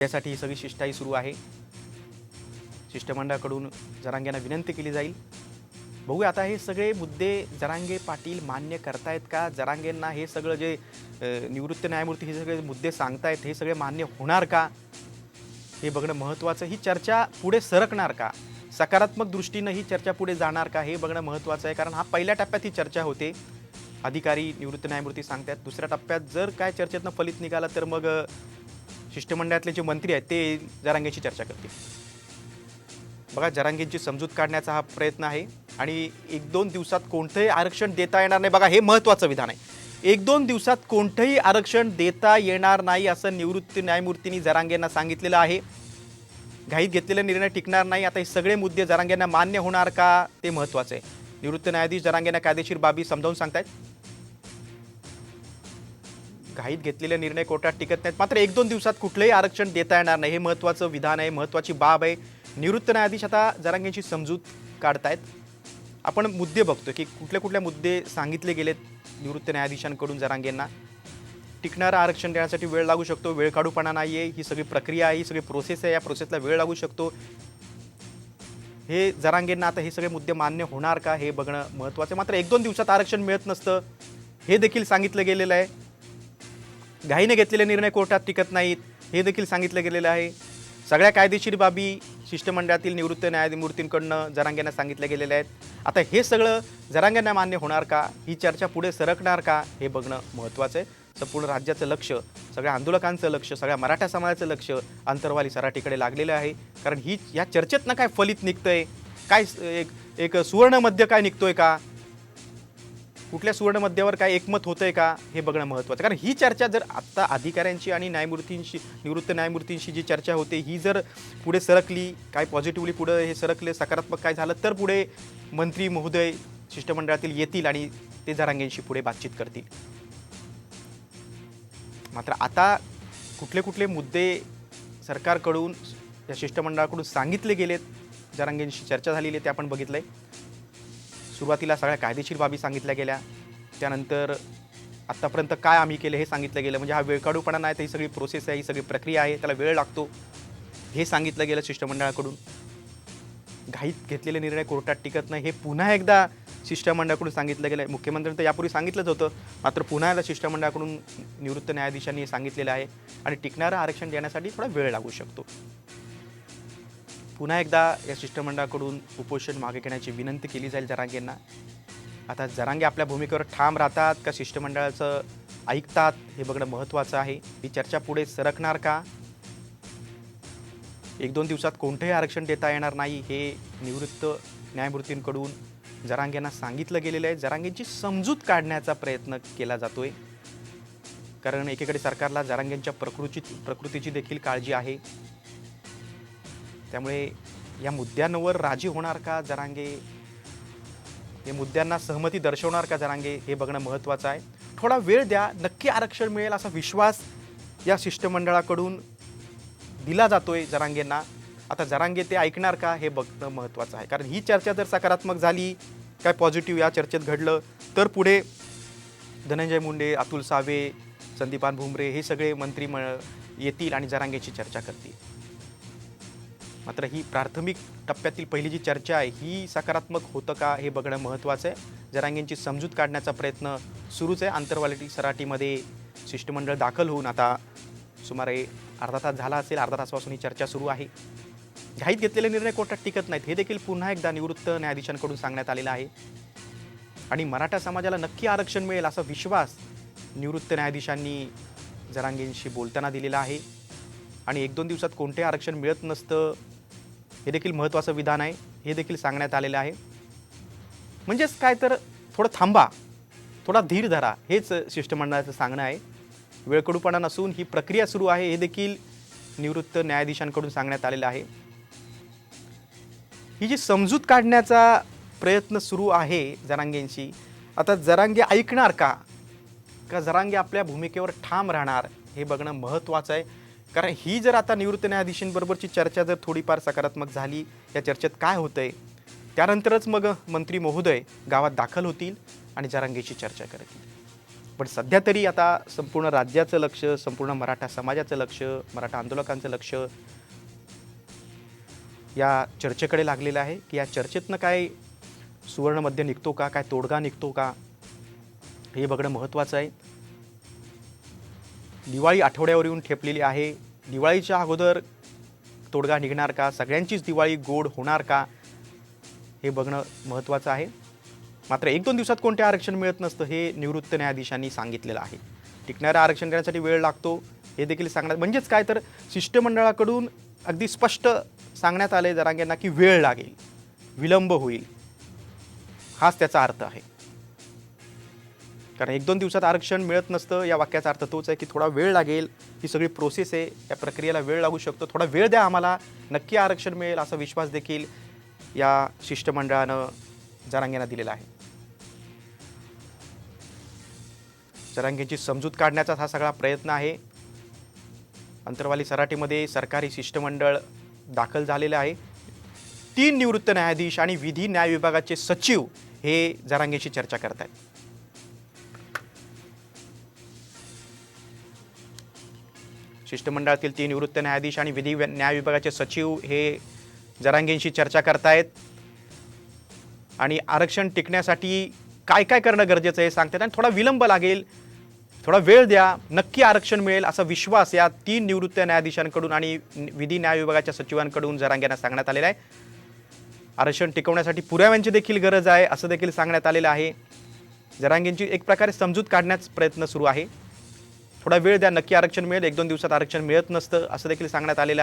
त्यासाठी ही सगळी शिष्टाई सुरू आहे. शिष्टमंडळाकडून जरांगेंना विनंती केली जाईल. बघूया आता हे सगळे मुद्दे जरांगे पाटील मान्य करतायत का? जरांगेंना हे सगळं जे निवृत्त न्यायमूर्ती हे सगळे मुद्दे सांगतायत हे सगळे मान्य होणार का? हे बघणं महत्त्वाचं. ही चर्चा पुढे सरकणार का? सकारात्मक दृष्टीनं ही चर्चा पुढे जाणार का? हे बघणं महत्त्वाचं आहे. कारण हा पहिल्या टप्प्यात ही चर्चा होते. अधिकारी निवृत्त न्यायमूर्ती सांगतात. दुसऱ्या टप्प्यात जर काय चर्चेतनं फलित निघालं तर मग शिष्टमंडळातले जे मंत्री आहेत ते जरांगेंची चर्चा करतील. बघा, जरांगेंची समजूत काढण्याचा हा प्रयत्न आहे आणि 1-2 दिवसात कोणतंही आरक्षण देता येणार नाही. बघा, हे महत्त्वाचं विधान आहे. 1-2 दिवसात कोणतंही आरक्षण देता येणार नाही असं निवृत्त न्यायमूर्तींनी जरांगेंना सांगितलेलं आहे. घाईत घेतलेला निर्णय टिकणार नाही. आता हे सगळे मुद्दे जरांगेंना मान्य होणार का ते महत्त्वाचं आहे. निवृत्त न्यायाधीश जरांगेंना कायदेशीर बाबी समजावून सांगतायत. घाईत घेतलेले निर्णय कोर्टात टिकत नाहीत. मात्र 1-2 दिवसात कुठलंही आरक्षण देता येणार नाही. हे महत्त्वाचं विधान आहे, महत्त्वाची बाब आहे. निवृत्त न्यायाधीश आता जरांगेंची समजूत काढतायत. आपण मुद्दे बघतो की कुठले मुद्दे सांगितले गेलेत निवृत्त न्यायाधीशांकडून जरांगेंना. टिकणारं आरक्षण देण्यासाठी वेळ लागू शकतो, वेळ काढूपणा नाही आहे, ही सगळी प्रक्रिया आहे, ही सगळी प्रोसेस आहे, या प्रोसेसला वेळ लागू शकतो. हे जरांगेंना आता हे सगळे मुद्दे मान्य होणार का हे बघणं महत्त्वाचं आहे. मात्र 1-2 दिवसात आरक्षण मिळत नसतं हे देखील सांगितलं गेलेलं आहे. घाईने घेतलेले निर्णय कोर्टात टिकत नाहीत हे देखील सांगितलं गेलेलं आहे. सगळ्या कायदेशीर बाबी शिष्टमंडळातील निवृत्त न्यायमूर्तींकडनं जरांगेंना सांगितल्या गेलेल्या आहेत. आता हे सगळं जरांगेंना मान्य होणार का? ही चर्चा पुढे सरकणार का? हे बघणं महत्त्वाचं आहे. संपूर्ण राज्याचं लक्ष, सगळ्या आंदोलकांचं लक्ष, सगळ्या मराठा समाजाचं लक्ष अंतरवाली सराटीकडे लागलेलं आहे. कारण या चर्चेतनं काय फलित निघतंय, काय एक सुवर्ण मध्य काय निघतोय का? कुठल्या सुवर्ण मध्यावर काय एकमत होतंय का हे बघणं महत्त्वाचं. कारण ही चर्चा जर आत्ता अधिकाऱ्यांची आणि निवृत्त न्यायमूर्तींशी जी चर्चा होते ही जर पुढे सरकली, काय पॉझिटिव्हली पुढे हे सरकले, सकारात्मक काय झालं तर पुढे मंत्री महोदय शिष्टमंडळातील येतील आणि ते जरांगेंशी पुढे बातचीत करतील. मात्र आता कुठले मुद्दे सरकारकडून या शिष्टमंडळाकडून सांगितले गेलेत, जरांगेंशी चर्चा झालेली आहे ते आपण बघितलंय. सुरुवातीला सगळ्या कायदेशीर बाबी सांगितल्या गेल्या, त्यानंतर आत्तापर्यंत काय आम्ही केलं हे सांगितलं गेलं. म्हणजे हा वेळकाढूपणा नाही, तर ही सगळी प्रोसेस आहे, ही सगळी प्रक्रिया आहे, त्याला वेळ लागतो हे सांगितलं गेलं शिष्टमंडळाकडून. घाईत घेतलेले निर्णय कोर्टात टिकत नाही हे पुन्हा एकदा शिष्टमंडळाकडून सांगितलं गेलं आहे. मुख्यमंत्र्यांनी तर यापूर्वी सांगितलंच होतं, मात्र पुन्हा एकदा शिष्टमंडळाकडून निवृत्त न्यायाधीशांनी सांगितलेलं आहे आणि टिकणारं आरक्षण देण्यासाठी थोडा वेळ लागू शकतो. पुन्हा एकदा या शिष्टमंडळाकडून उपोषण मागे घेण्याची विनंती केली जाईल जरांगेंना. आता जरांगे आपल्या भूमिकेवर ठाम राहतात का शिष्टमंडळाचं ऐकतात हे बघणं महत्त्वाचं आहे. ही चर्चा पुढे सरकणार का? 1-2 दिवसात कोणतंही आरक्षण देता येणार नाही हे निवृत्त न्यायमूर्तींकडून जरांगेंना सांगितलं गेलेलं आहे. जरांगेंची समजूत काढण्याचा प्रयत्न केला जातोय. कारण एकीकडे सरकारला जरांगेंच्या प्रकृतीची देखील काळजी आहे. त्यामुळे या मुद्द्यांवर राजी होणार का जरांगे, या मुद्द्यांना सहमती दर्शवणार का जरांगे हे बघणं महत्त्वाचं आहे. थोडा वेळ द्या, नक्की आरक्षण मिळेल असा विश्वास या शिष्टमंडळाकडून दिला जातोय जरांगेंना. आता जरांगे ते ऐकणार का हे बघणं महत्त्वाचं आहे. कारण ही चर्चा जर सकारात्मक झाली, काय पॉझिटिव्ह या चर्चेत घडलं तर पुढे धनंजय मुंडे, अतुल सावे, संदीपान भुमरे हे सगळे मंत्री येतील आणि जरांगेची चर्चा करतील. मात्र ही प्राथमिक टप्प्यातील पहिली जी चर्चा आहे ही सकारात्मक होतं का हे बघणं महत्त्वाचं आहे. जरांगेंची समजूत काढण्याचा प्रयत्न सुरूच आहे. आंतरवाली सराटीमध्ये शिष्टमंडळ दाखल होऊन आता सुमारे अर्धा तास झाला असेल. अर्धा तासापासून ही चर्चा सुरू आहे. घाईत घेतलेले निर्णय कोर्टात टिकत नाहीत हे देखील पुन्हा एकदा निवृत्त न्यायाधीशांकडून सांगण्यात आलेलं आहे. आणि मराठा समाजाला नक्की आरक्षण मिळेल असा विश्वास निवृत्त न्यायाधीशांनी जरांगेंशी बोलताना दिलेला आहे. आणि 1-2 दिवसात कोणते आरक्षण मिळत नसतं हे देखील महत्त्वाचं विधान आहे, हे देखील सांगण्यात आलेलं आहे. म्हणजेच काय तर थोडं थांबा, थोडा धीर धरा हेच शिष्टमंडळाचं सांगणं आहे. वेळकडूपणा नसून ही प्रक्रिया सुरू आहे हे देखील निवृत्त न्यायाधीशांकडून सांगण्यात आलेलं आहे. ही जी समजूत काढण्याचा प्रयत्न सुरू आहे जरांगेंशी, आता जरांगे ऐकणार का जरांगे आपल्या भूमिकेवर ठाम राहणार हे बघणं महत्त्वाचं आहे. कारण ही जर आता निवृत्त न्यायाधीशांबरोबरची चर्चा जर थोडीफार सकारात्मक झाली, या चर्चेत काय होतंय त्यानंतरच मग मंत्री महोदय गावात दाखल होतील आणि जरांगेची चर्चा करतील. पण सध्या तरी आता संपूर्ण राज्याचं लक्ष, संपूर्ण मराठा समाजाचं लक्ष, मराठा आंदोलकांचं लक्ष या चर्चेकडे लागलेलं आहे की या चर्चेतनं काय सुवर्णमध्य निघतो का, काय तोडगा निघतो का, हे बघणं महत्त्वाचं आहे. दिवाळी आठवड्यावर येऊन ठेपलेली आहे. दिवाळीच्या अगोदर तोडगा निघणार का, सगळ्यांचीच दिवाळी गोड होणार का, हे बघणं महत्त्वाचं आहे. मात्र 1-2 दिवसात कोणते आरक्षण मिळत नसतं हे निवृत्त न्यायाधीशांनी सांगितलेलं आहे. टिकणारं आरक्षण देण्यासाठी वेळ लागतो हे देखील सांगण्यात, म्हणजेच काय तर शिष्टमंडळाकडून अगदी स्पष्ट सांगण्यात आले जरांगेंना की वेळ लागेल, विलंब होईल, हाच त्याचा अर्थ आहे. कारण 1-2 दिवसात आरक्षण मिळत नसतं या वाक्याचा अर्थ तोच आहे की थोडा वेळ लागेल, ही सगळी प्रोसेस आहे, या प्रक्रियेला वेळ लागू शकतो, थोडा वेळ द्या आम्हाला, नक्की आरक्षण मिळेल असा विश्वास देखील या शिष्टमंडळानं जरांगेंना दिलेला आहे. जरांगेंची समजूत काढण्याचा हा सगळा प्रयत्न आहे. अंतरवाली सराटीमध्ये सरकारी शिष्टमंडळ दाखल झालेलं आहे. 3 निवृत्त न्यायाधीश आणि विधी न्याय विभागाचे सचिव हे जरांगेंशी चर्चा करत आहेत. शिष्टमंडळातील 3 निवृत्त न्यायाधीश आणि विधी न्याय विभागाचे सचिव हे जरांगेंशी चर्चा करतायत आणि आरक्षण टिकण्यासाठी काय काय करणं गरजेचं आहे सांगतात आणि थोडा विलंब लागेल, थोडा वेळ द्या, नक्की आरक्षण मिळेल असा विश्वास या 3 निवृत्त न्यायाधीशांकडून आणि विधी न्याय विभागाच्या सचिवांकडून जरांगेंना सांगण्यात आलेलं आहे. आरक्षण टिकवण्यासाठी पुराव्यांची देखील गरज आहे असं देखील सांगण्यात आलेलं आहे. जरांगेंची एक प्रकारे समजूत काढण्याचा प्रयत्न सुरू आहे. थोडा वेळ द्या, नक्की आरक्षण मिळेल, 1-2 दिवसात आरक्षण मिळत नसतं असं देखील सांगण्यात आलेलं आहे.